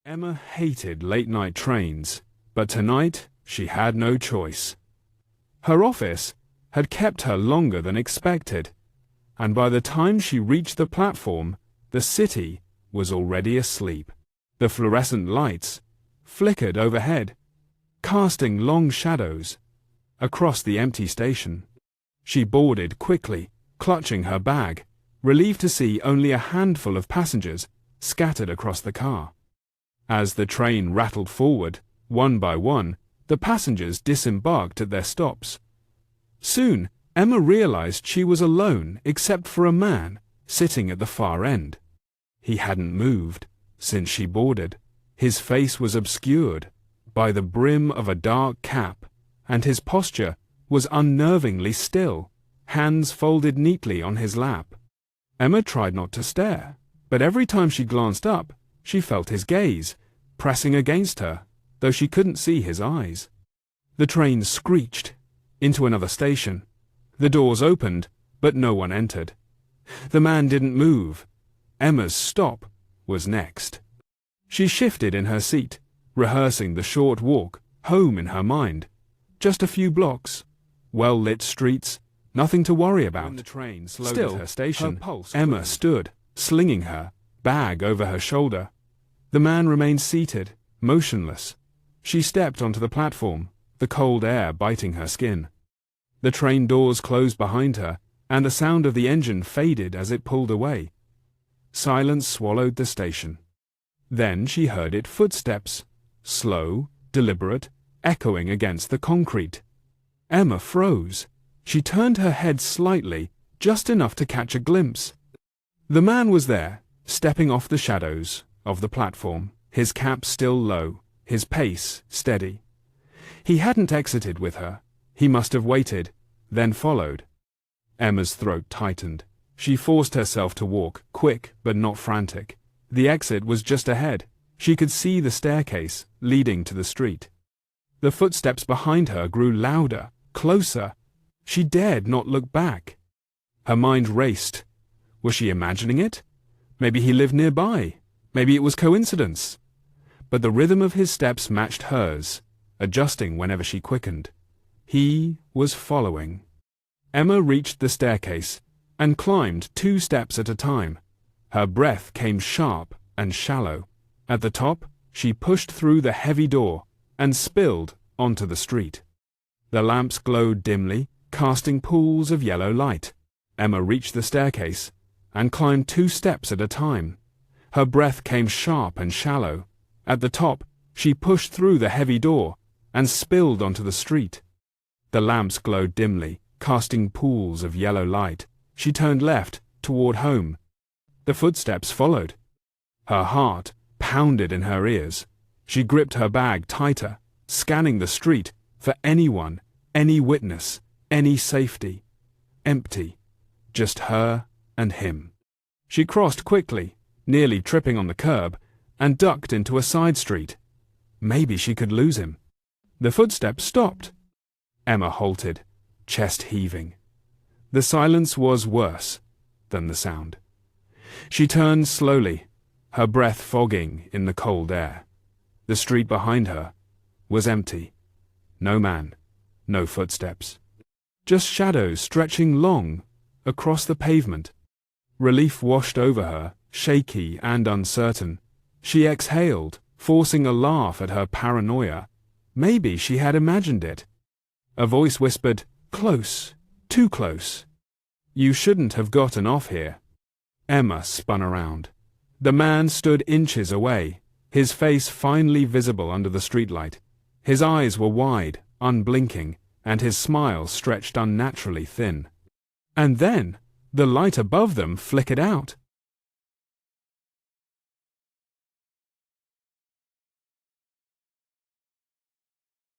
Emma hated late-night trains, but tonight she had no choice. Her office had kept her longer than expected, and by the time she reached the platform, the city was already asleep. The fluorescent lights flickered overhead, casting long shadows across the empty station. She boarded quickly, clutching her bag, relieved to see only a handful of passengers scattered across the car. As the train rattled forward, one by one, the passengers disembarked at their stops. Soon, Emma realized she was alone except for a man sitting at the far end. He hadn't moved since she boarded. His face was obscured by the brim of a dark cap, and his posture was unnervingly still, hands folded neatly on his lap. Emma tried not to stare, but every time she glanced up, she felt his gaze, pressing against her, though she couldn't see his eyes. The train screeched into another station. The doors opened, but no one entered. The man didn't move. Emma's stop was next. She shifted in her seat, rehearsing the short walk home in her mind. Just a few blocks, well-lit streets, nothing to worry about. When the train slowed at her station, Emma stood, slinging her bag over her shoulder. The man remained seated, motionless. She stepped onto the platform, the cold air biting her skin. The train doors closed behind her, and the sound of the engine faded as it pulled away. Silence swallowed the station. Then she heard its footsteps, slow, deliberate, echoing against the concrete. Emma froze. She turned her head slightly, just enough to catch a glimpse. The man was there, stepping off the shadows of the platform, his cap still low, his pace steady. He hadn't exited with her. He must have waited, then followed. Emma's throat tightened. She forced herself to walk, quick but not frantic. The exit was just ahead. She could see the staircase leading to the street. The footsteps behind her grew louder, closer. She dared not look back. Her mind raced. Was she imagining it? Maybe he lived nearby. Maybe it was coincidence. But the rhythm of his steps matched hers, adjusting whenever she quickened. He was following. Emma reached the staircase and climbed 2 steps at a time. Her breath came sharp and shallow. At the top, she pushed through the heavy door and spilled onto the street. The lamps glowed dimly, casting pools of yellow light. Emma reached the staircase and climbed 2 steps at a time. Her breath came sharp and shallow. At the top, she pushed through the heavy door and spilled onto the street. The lamps glowed dimly, casting pools of yellow light. She turned left, toward home. The footsteps followed. Her heart pounded in her ears. She gripped her bag tighter, scanning the street for anyone, any witness, any safety. Empty. Just her and him. She crossed quickly, nearly tripping on the curb, and ducked into a side street. Maybe she could lose him. The footsteps stopped. Emma halted, chest heaving. The silence was worse than the sound. She turned slowly, her breath fogging in the cold air. The street behind her was empty. No man, no footsteps. Just shadows stretching long across the pavement. Relief washed over her, shaky and uncertain. She exhaled, forcing a laugh at her paranoia. Maybe she had imagined it. A voice whispered, "Close, too close. You shouldn't have gotten off here." Emma spun around. The man stood inches away, his face finely visible under the streetlight. His eyes were wide, unblinking, and his smile stretched unnaturally thin. And then, the light above them flickered out.